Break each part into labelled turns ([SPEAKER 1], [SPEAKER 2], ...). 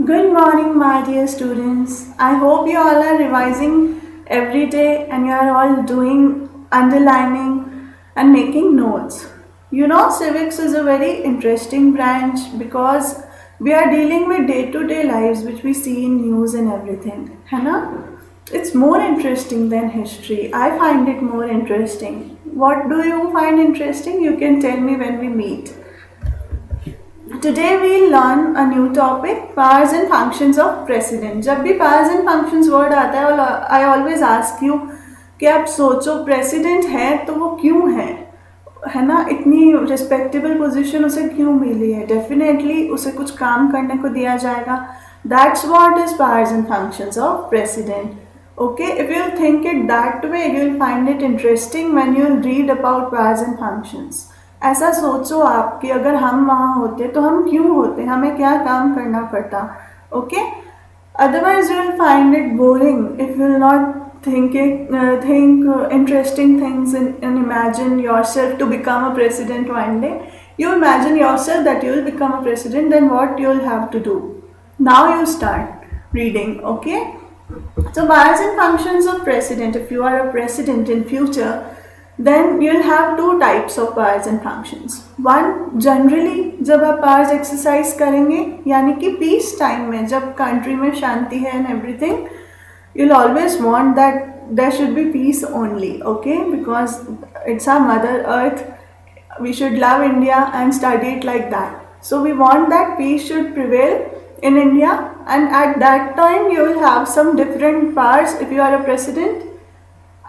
[SPEAKER 1] Good morning, my dear students. I hope you all are revising every day and you are all doing underlining and making notes. You know, civics is a very interesting branch because we are dealing with day to day lives which we see in news and everything. है ना? It's more interesting than history. I find it more interesting. What do you find interesting? You can tell me when we meet. Today we'll learn a new topic, powers and functions of president. जब भी powers and functions word आता है, I always ask you कि आप सोचो president है तो वो क्यों है ना, इतनी रिस्पेक्टेबल पोजीशन उसे क्यों मिली है? डेफिनेटली उसे कुछ काम करने को दिया जाएगा. That's what is powers and functions of president. Okay, if you'll think it that way, you'll find it interesting when you'll read about powers and functions. ऐसा सोचो आप कि अगर हम वहाँ होते तो हम क्यों होते, हमें क्या काम करना पड़ता. Okay, otherwise you will find it boring if you will not think interesting things and imagine yourself to become a president one day. You imagine yourself that you will become a president, then what you will have to do. Now you start reading. Okay, so powers and functions of president. If you are a president in future, then you'll have two types of powers and functions. One, generally जब आप powers exercise करेंगे यानी कि peace time में जब country में शांति है and everything, you'll always want that there should be peace only. Okay, because it's our mother earth, we should love India and study it like that. So we want that peace should prevail in India, and at that time you will have some different powers if you are a president.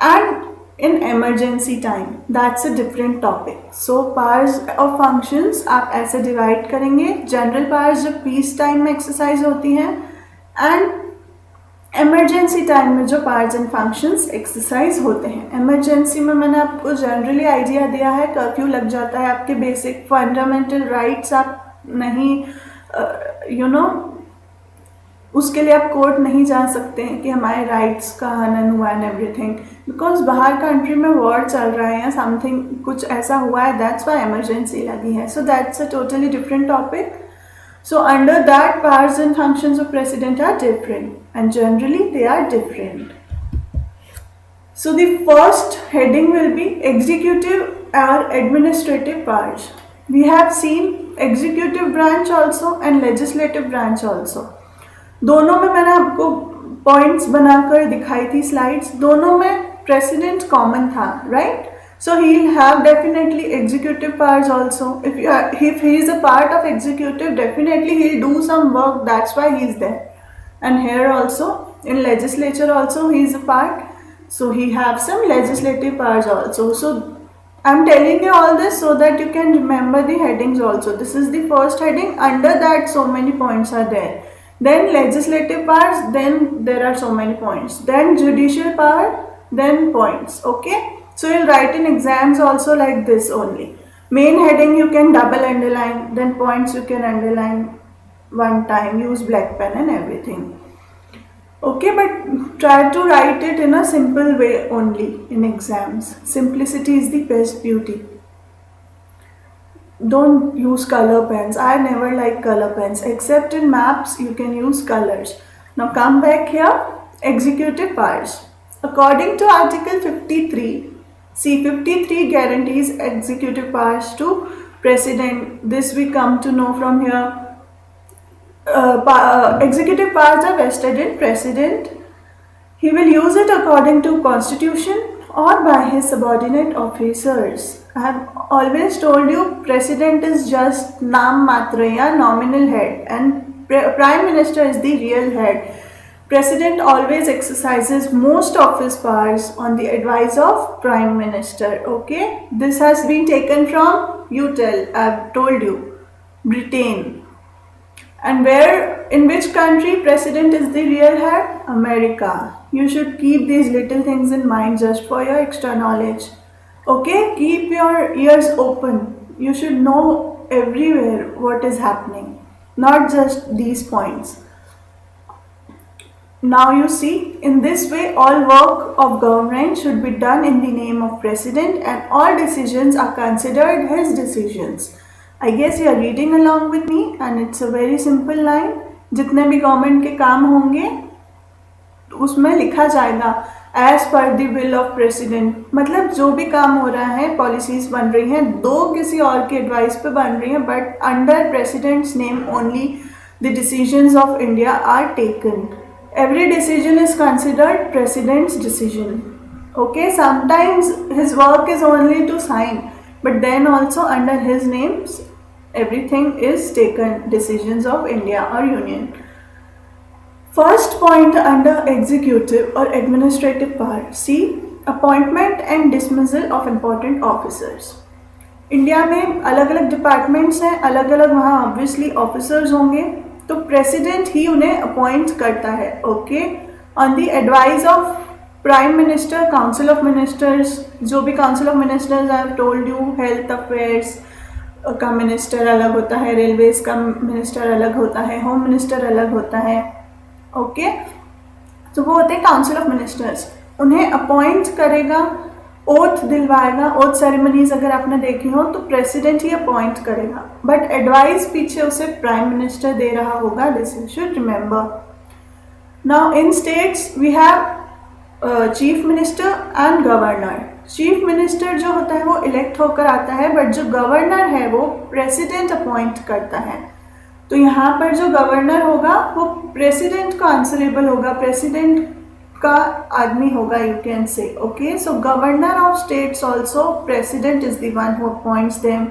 [SPEAKER 1] And in emergency time, that's a different topic. So powers of functions आप ऐसे divide करेंगे. General powers जब peace time में exercise होती हैं, and emergency time में जो powers and functions exercise होते हैं. emergency में मैंने आपको generally idea दिया है, कर्फ्यू लग जाता है, आपके basic fundamental rights आप नहीं उसके लिए आप कोर्ट नहीं जा सकते हैं कि हमारे राइट्स का हनन हुआ एंड एवरीथिंग, बिकॉज बाहर कंट्री में वॉर चल रहा है या समथिंग कुछ ऐसा हुआ है, दैट्स व्हाई इमरजेंसी लगी है. So that's a totally different topic. So under that powers and functions of president are different and generally they are different. So the first heading will be executive or administrative powers. We have seen executive branch also and legislative branch also. दोनों में मैंने आपको points बनाकर दिखाई थी slides. दोनों में president common था, right? So he will have definitely executive powers also. if he is a part of executive, definitely he will do some work, that's why he is there. And here also in legislature also he is a part, so he have some legislative powers also. So I'm telling you all this so that you can remember the headings also. This is the first heading. Under that so many points are there. Then legislative powers, then there are so many points. Then judicial power, then points. Okay, so you'll write in exams also like this only. Main heading you can double underline, then points you can underline one time, use black pen and everything. Okay, but try to write it in a simple way only in exams. Simplicity is the best beauty. Don't use color pens. I never like color pens, except in maps you can use colors. Now come back here. Executive powers. According to Article 53, see 53 guarantees executive powers to President. This we come to know from here. Executive powers are vested in President. He will use it according to Constitution or by his subordinate officers. I have always told you President is just naam matra ya nominal head, and Prime Minister is the real head. President always exercises most of his powers on the advice of Prime Minister. Okay, this has been taken from, you tell, I've told you, Britain. And where, in which country President is the real head? America. You should keep these little things in mind just for your extra knowledge. Okay, keep your ears open. You should know everywhere what is happening, not just these points. Now you see, in this way all work of government should be done in the name of President, and all decisions are considered his decisions. I guess you are reading along with me, and it's a very simple line. जितने भी government के काम होंगे उसमें लिखा जाएगा as per the will of president, मतलब जो भी काम हो रहा है, पॉलिसीज बन रही हैं, दो किसी और के एडवाइस पे बन रही हैं, but under president's name only the decisions of India are taken. Every decision is considered president's decision. Okay, sometimes his work is only to sign, but then also under his names everything is taken, decisions of India or Union. First point under executive or administrative power. See, appointment and dismissal of important officers. India में अलग अलग departments हैं, अलग अलग वहाँ obviously officers होंगे, तो president ही उन्हें अपॉइंट करता है. Okay, on the advice of prime minister, council of ministers, जो भी council of ministers I have told you, health affairs का मिनिस्टर अलग होता है, रेलवेज का मिनिस्टर अलग होता है, होम मिनिस्टर अलग होता है. ओके, तो वो होते हैं काउंसिल ऑफ मिनिस्टर्स, उन्हें अपॉइंट करेगा, ओथ दिलवाएगा. ओथ सेरेमनीज अगर आपने देखी हो तो प्रेसिडेंट ही अपॉइंट करेगा, बट एडवाइस पीछे उसे प्राइम मिनिस्टर दे रहा होगा. This you should remember. Now in states we have chief minister and governor. Chief minister जो होता है वो इलेक्ट होकर आता है, बट जो गवर्नर है वो प्रेसिडेंट अपॉइंट करता है. तो यहाँ पर जो गवर्नर होगा वो प्रेसिडेंट को आंसरेबल होगा, प्रेसिडेंट का आदमी होगा, you can say. Okay, so governor of states also president is the one who appoints them.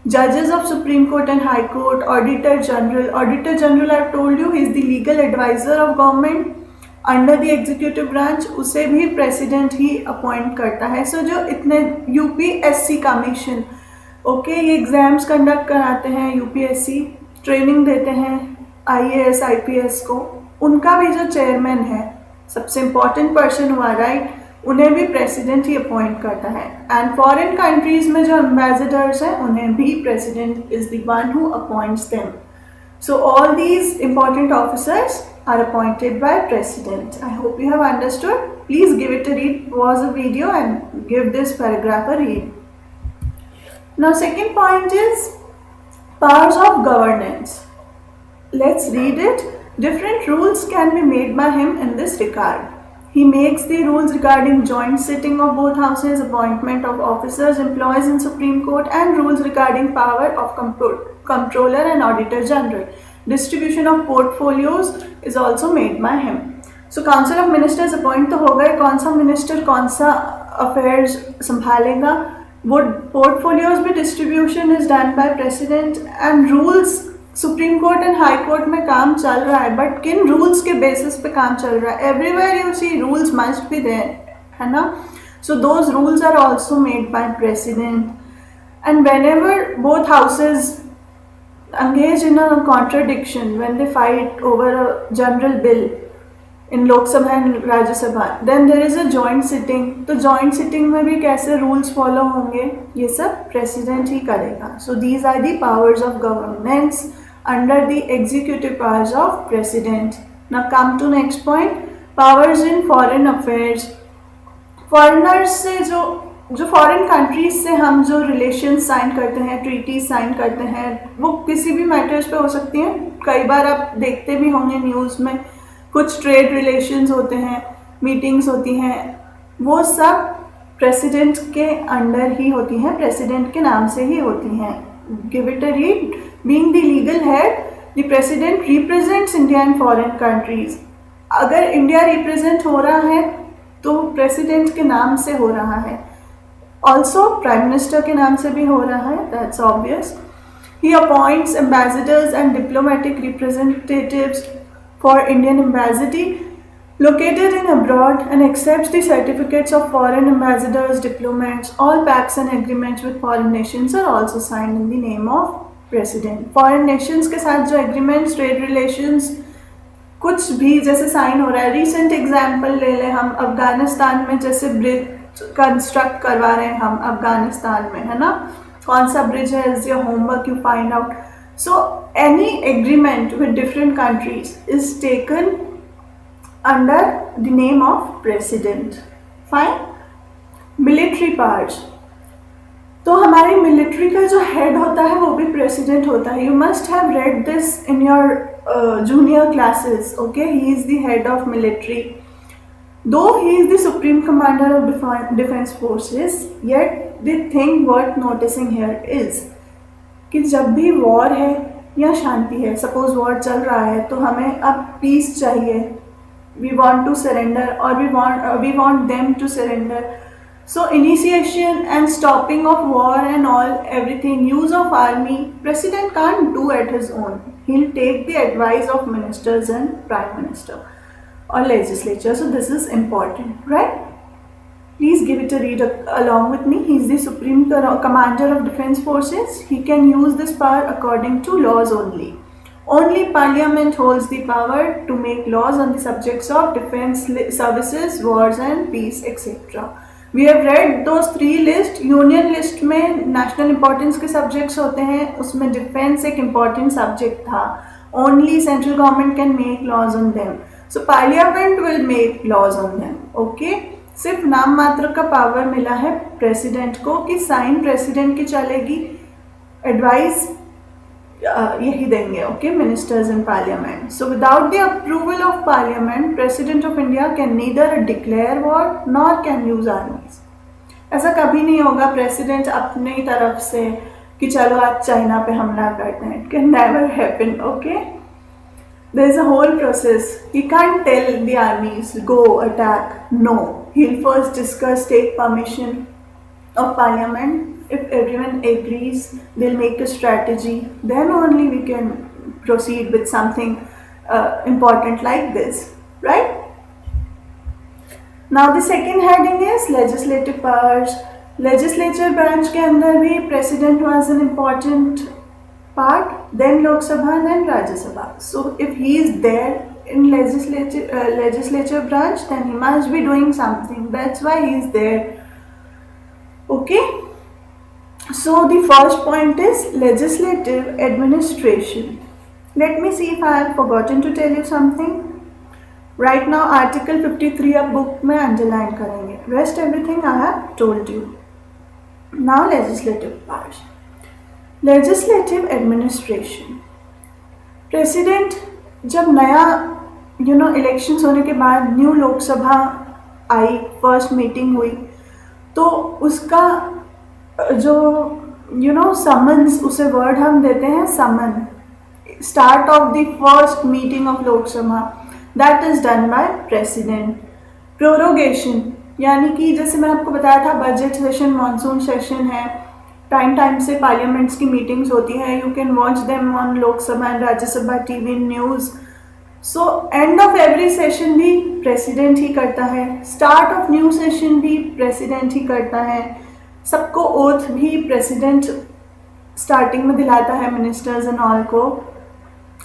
[SPEAKER 1] जजेस of Supreme Court and High Court, auditor general. Auditor general I have told you, he is the legal adviser of government under the executive branch, उसे भी president ही appoint करता है. सो जो इतने UPSC commission, okay, ये exams conduct कराते हैं, यूपीएससी ट्रेनिंग देते हैं आईएएस आईपीएस को, उनका भी जो चेयरमैन है, सबसे इम्पॉर्टेंट पर्सन हुआ, राइट, उन्हें भी प्रेसिडेंट ही अपॉइंट करता है. एंड फॉरेन कंट्रीज में जो एम्बेसडर्स हैं उन्हें भी president is the one who appoints them. So all these important officers are appointed by president. I hope you have understood. Please give it a read, pause the video and give this paragraph a read. Now second point is powers of governance. Let's read it. Different rules can be made by him in this regard. He makes the rules regarding joint sitting of both houses, appointment of officers, employees in Supreme Court, and rules regarding power of comptroller and auditor general. Distribution of portfolios is also made by him. So council of ministers appoint तो होगा, कौन सा minister कौन सा affairs संभालेगा, वो portfolios भी distribution is done by president. And rules, supreme Court and High court में काम चल रहा है, बट किन रूल्स के बेसिस पे काम चल रहा है? Everywhere you see rules must be there, है ना. So those rules are also made by president. And whenever both houses engage in a contradiction, when they fight over a general bill in Lok Sabha and Rajya Sabha, then there is a joint sitting. तो joint sitting में भी कैसे rules follow होंगे, ये सब president ही करेगा. So these are the powers of governance under the executive powers of president. Now come to next point, powers in foreign affairs. Foreigners से जो फॉरेन कंट्रीज से हम जो रिलेशन साइन करते हैं, ट्रीटी साइन करते हैं, वो किसी भी मैटर्स पे हो सकती हैं. कई बार आप देखते भी होंगे न्यूज़ में, कुछ ट्रेड रिलेशंस होते हैं, मीटिंग्स होती हैं, वो सब प्रेसिडेंट के अंडर ही होती हैं, प्रेसिडेंट के नाम से ही होती हैं. Give it a read. Being the legal head, the president represents India in foreign countries. अगर इंडिया रिप्रेजेंट हो रहा है तो प्रेसिडेंट के नाम से हो रहा है, ऑल्सो प्राइम मिनिस्टर के नाम से भी हो रहा है, that's obvious. He appoints ambassadors and diplomatic representatives for Indian embassy located in abroad and accepts the certificates of foreign ambassadors, diplomats. All pacts and agreements with foreign nations are also signed in the name of president. Foreign nations के साथ जो agreements, trade relations, कुछ भी जैसे sign हो रहा है. Recent example ले लें हम, अफगानिस्तान में जैसे ब्रिज कंस्ट्रक्ट करवा रहे हैं हम अफगानिस्तान में, है ना. कौन सा ब्रिज है, is your homework, you find out. So any agreement with different countries is taken under the name of president. Fine. Military powers. तो हमारी मिलिट्री का जो हेड होता है वो भी प्रेसिडेंट होता है. You must have read this in your junior classes. Okay, he is the head of military. Though he is the supreme commander of defense forces, yet the thing worth noticing here is कि जब भी war है या शांति है, suppose war चल रहा है तो हमें अब पीस चाहिए, वी वांट टू सरेंडर और we want them to surrender. So initiation and stopping of war and all everything, use of army, president can't do at his own. He'll take the advice of ministers and prime minister or legislature. So this is important, right? Please give it a read along with me. He is the supreme commander of defense forces. He can use this power according to laws only. Only parliament holds the power to make laws on the subjects of defense services, wars and peace, etc. We have read those three lists. Union list में national importance के subjects होते हैं, उसमें defence एक important subject था. Only central government can make laws on them. So parliament will make laws on them. Okay, सिर्फ नाम मात्र का पावर मिला है प्रेसिडेंट को कि साइन प्रेसिडेंट की चलेगी, एडवाइस यही देंगे. Okay, ministers in parliament. So without the approval of parliament, president of India can neither declare war nor can use आर्मीज. ऐसा कभी नहीं होगा प्रेसिडेंट अपनी तरफ से कि चलो आज चाइना पे हमला करते हैं. It can never happen. Okay, there is a whole process. He can't tell the armies go attack. No, he will first discuss, take permission of parliament. If everyone agrees, they'll make a strategy, then only we can proceed with something important like this, right? Now the second heading is legislative powers. Legislature branch के अंदर भी president was an important part, then Lok Sabha, then Rajya Sabha. So if he is there in legislature branch, then he must be doing something. That's why he is there. Okay, so the first point is legislative administration. Let me see if I have forgotten to tell you something. Right now article 53 अब book में underline करेंगे. Rest everything I have told you. Now legislative powers. Legislative administration. President जब नया elections होने के बाद new Lok Sabha आई, first meeting हुई, तो उसका जो समन्स, उसे वर्ड हम देते हैं summon. Start of the first meeting of Lok Sabha, that is done by president. Prorogation यानी कि जैसे मैं आपको बताया था, बजट सेशन, मॉनसून सेशन है, टाइम से पार्लियामेंट्स की मीटिंग्स होती हैं. You can watch them on Lok Sabha and Rajya Sabha TV news. So end of every session भी प्रेसिडेंट ही करता है, स्टार्ट ऑफ न्यू सेशन भी प्रेसिडेंट ही करता है. सबको ओथ भी प्रेसिडेंट स्टार्टिंग में दिलाता है, मिनिस्टर्स एंड ऑल को.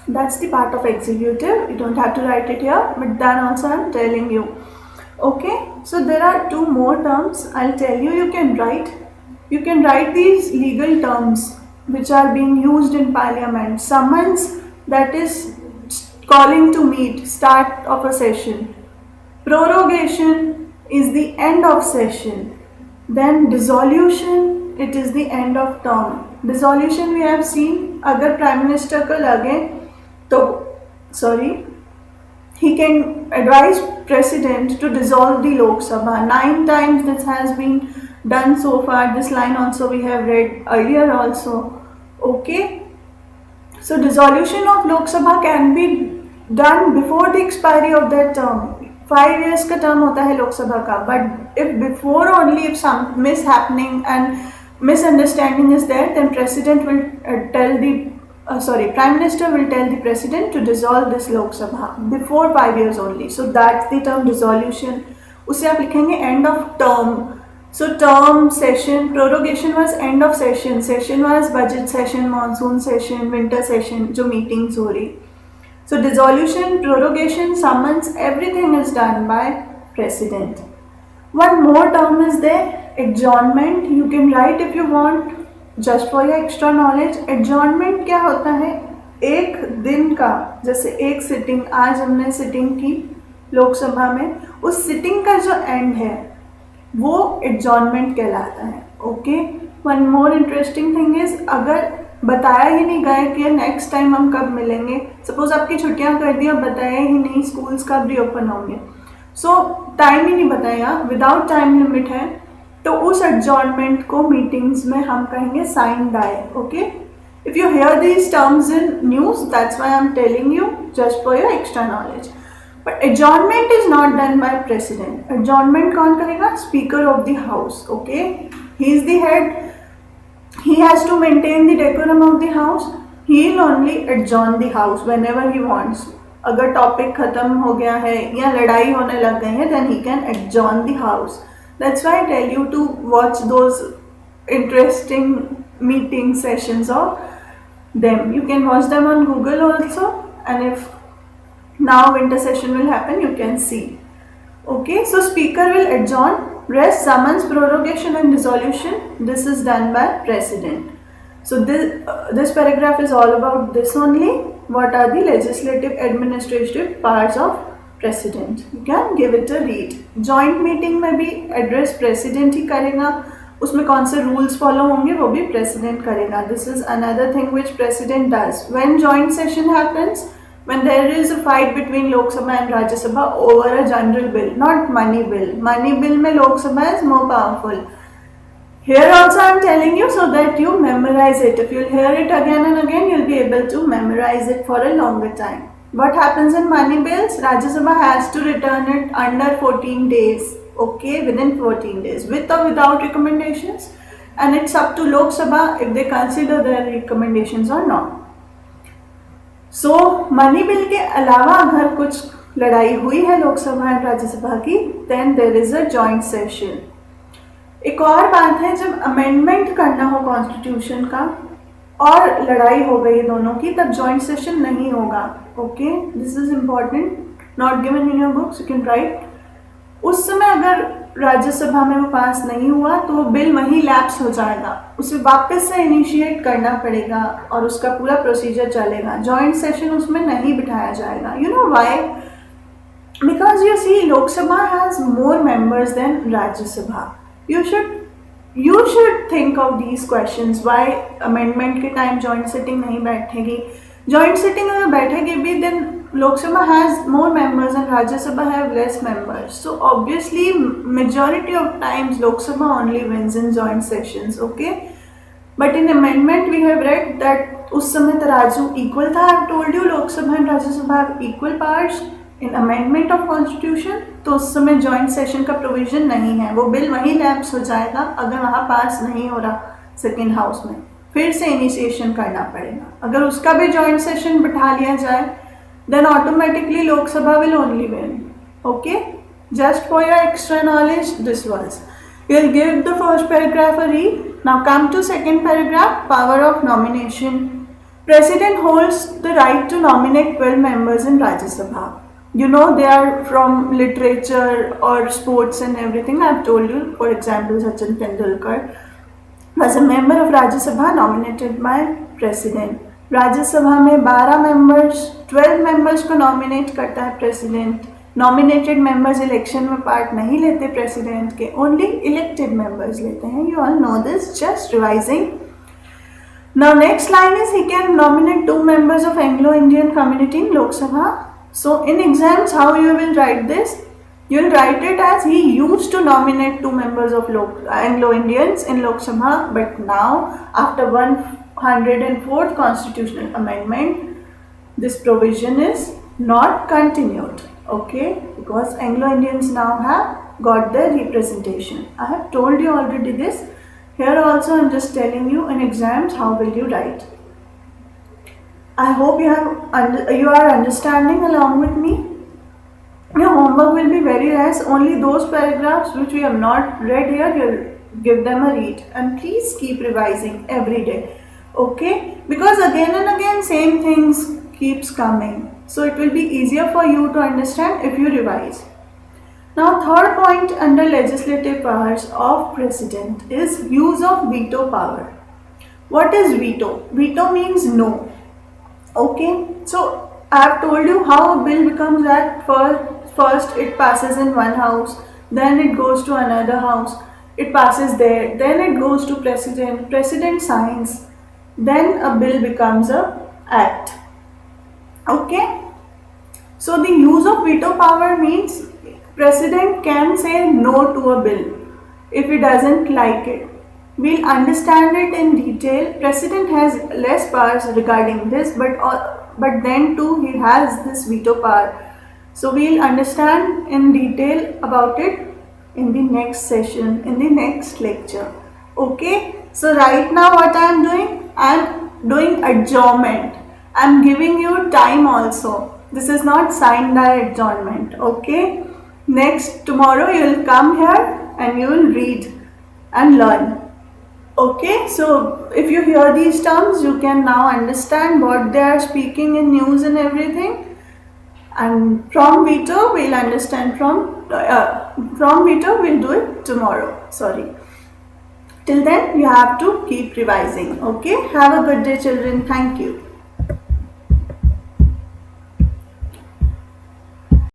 [SPEAKER 1] That's the part of executive. You don't have to write it here, but that also I am telling you. Okay, so there are two more terms I will tell you. You can write these legal terms which are being used in parliament. Summons, that is calling to meet, start of a session. Prorogation is the end of session. Then dissolution, it is the end of term. Dissolution we have seen, अगर prime minister को लगे तो he can advise president to dissolve the Lok Sabha. 9 times this has been done so far. This line also we have read earlier also. Okay, so dissolution of Lok Sabha can be done before the expiry of that term. 5 years का term होता है लोक सभा का, but if before only, if some mishappening and misunderstanding is there, then president will prime minister will tell the president to dissolve this Lok Sabha before 5 years only. So that's the term dissolution. उसे आप लिखेंगे end of term. So term, session, prorogation was end of session. Session was budget session, monsoon session, winter session, जो meetings हो रही. So dissolution, prorogation, summons, everything is done by president. One more term is there, adjournment. You can write if you want, just for your extra knowledge. Adjournment क्या होता है? एक दिन का, जैसे एक सिटिंग, आज हमने सिटिंग की लोकसभा में, उस सिटिंग का जो एंड है वो एडजॉर्नमेंट कहलाता है. Okay, one more interesting thing is, अगर बताया ही नहीं गया कि नेक्स्ट टाइम हम कब मिलेंगे, सपोज आपकी छुट्टियां कर दी, अब बताया ही नहीं स्कूल्स कब रीओपन होंगे, सो टाइम ही नहीं बताया, विदाउट टाइम लिमिट है, तो उस एडजॉर्नमेंट को मीटिंग्स में हम कहेंगे sine die. Okay, if you hear these terms in news, that's why I'm telling you, just for your extra knowledge. But adjournment is not done by president. Adjournment कौन करेगा? Speaker of the house. Okay, he is the head. He has to maintain the decorum of the house. He'll only adjourn the house whenever he wants. अगर topic खत्म हो गया है या लड़ाई होने लग गई है, then he can adjourn the house. That's why I tell you to watch those interesting meeting sessions of them. You can watch them on Google also, and if now winter session will happen, you can see. Okay, so speaker will adjourn, rest, summons, prorogation and dissolution. This is done by president. So this paragraph is all about this only. What are the legislative administrative powers of president? You can give it a read. Joint meeting में भी address president ही करेगा, उसमें कौन से rules follow होंगे वो भी president करेगा. This is another thing which president does when joint session happens, when there is a fight between Lok Sabha and Rajya Sabha over a general bill, not money bill. Money bill में Lok Sabha is more powerful. Here also I am telling you so that you memorize it. If you hear it again and again, you will be able to memorize it for a longer time. What happens in money bills? Rajya Sabha has to return it under 14 days. Okay, within 14 days, with or without recommendations, and it's up to Lok Sabha if they consider their recommendations or not. So money bill के अलावा अगर कुछ लड़ाई हुई है लोकसभा और राज्यसभा की, then there is a joint session. एक और बात है, जब अमेंडमेंट करना हो कॉन्स्टिट्यूशन का और लड़ाई हो गई दोनों की, तब जॉइंट सेशन नहीं होगा. Okay, this is important, not given in your books, you can write. उस समय अगर राज्यसभा में वो पास नहीं हुआ तो वो बिल वहीं लैप्स हो जाएगा, उसे वापस से इनिशिएट करना पड़ेगा और उसका पूरा प्रोसीजर चलेगा. जॉइंट सेशन उसमें नहीं बिठाया जाएगा. You know why? Because you see, Lok Sabha has more members than Rajya Sabha. You should think of these questions. Why amendment के टाइम joint sitting नहीं बैठेगी? Joint sitting अगर बैठेगी भी, then Lok Sabha has more members and Rajya Sabha have less members. So obviously majority of times Lok Sabha only wins in joint sessions. Okay, but in amendment we have read that उस समय तराजू equal था. I have told you Lok Sabha and Rajya Sabha have equal powers. In amendment of constitution तो उस समय joint session का provision नहीं है, वो बिल वहीं लैप्स हो जाएगा अगर वहाँ पास नहीं हो रहा सेकेंड हाउस में, फिर से इनिशिएशन करना पड़ेगा. अगर उसका भी जॉइंट सेशन बिठा लिया जाए, then automatically Lok Sabha will only win. Okay, just for your extra knowledge this was. You'll give the first paragraph a read. Now come to second paragraph, power of nomination. President holds the right to nominate 12 members in Rajya Sabha. You know, they are from literature or sports and everything. I have told you, for example, Sachin Tendulkar was a member of Rajya Sabha nominated by President. Rajya Sabha में 12 members, 12 members को nominate करता है President. Nominated members election में part नहीं लेते President के, only elected members लेते हैं. You all know this, just revising. Now next line is he can nominate 2 members of Anglo-Indian community in Lok Sabha. So in exams, how you will write this? You will write it as he used to nominate 2 members of Anglo-Indians in Lok Sabha, but now after 104th constitutional amendment, this provision is not continued. Okay, because Anglo-Indians now have got their representation. I have told you already this. Here also I am just telling you in exams how will you write. I hope you are understanding along with me. Your homework will be very less. Only those paragraphs which we have not read here, you'll give them a read. And please keep revising every day. Okay? Because again and again same things keeps coming. So it will be easier for you to understand if you revise. Now third point under legislative powers of president is use of veto power. What is veto? Veto means no. Okay, so I have told you how a bill becomes act. First it passes in one house, then it goes to another house, it passes there, then it goes to president, president signs, then a bill becomes a act. Okay, so the use of veto power means president can say no to a bill if he doesn't like it. We'll understand it in detail. President has less powers regarding this, but then too he has this veto power. So we'll understand in detail about it in the next session, in the next lecture. Okay, so right now what I am doing? I am doing adjournment. I am giving you time also. This is not signed by adjournment. Okay, next tomorrow you will come here and you will read and learn. Okay, so if you hear these terms, you can now understand what they are speaking in news and everything. And from veto, we'll understand from veto, we'll do it tomorrow. Sorry. Till then, you have to keep revising. Okay, have a good day, children. Thank you.